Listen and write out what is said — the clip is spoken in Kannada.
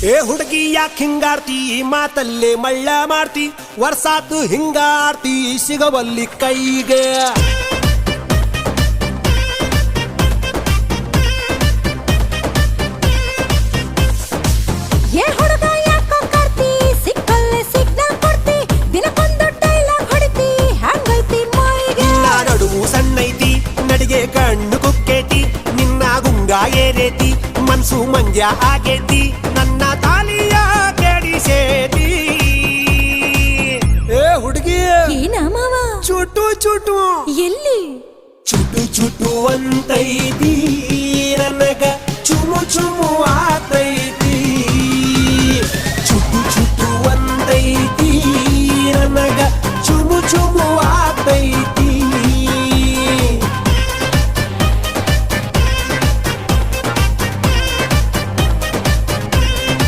ಏ ಹುಡುಗಿ ಯಾಕೆ ಹಿಂಗಾಡ್ತಿ ಮಾತಲ್ಲೇ ಮಳ್ಳ ಮಾಡ್ತಿ ವರ್ಷಾತು ಹಿಂಗಾಡ್ತಿ ಸಿಗವಲ್ಲಿ ಕೈಗೆ ನಡುವು ಸಣ್ಣೈತಿ ನಡಿಗೆ ಕಣ್ಣು ಕುಕ್ಕೇತಿ ನಿನ್ನ ಗುಂಗ ಏರೇತಿ ಮನ್ಸು ಮಂಜ ಆಗೇತಿ ನನ್ನ ತಾಲಿಯ ಕೆಡಿಸೇತಿ ಏ ಹುಡುಗಿ ಚುಟು ಚುಟು ಎಲ್ಲಿ ಚುಟು ಚುಟು ಅಂತೈತಿ ನನಗ ಚುಮು ಚುಮು ಆತೈತಿ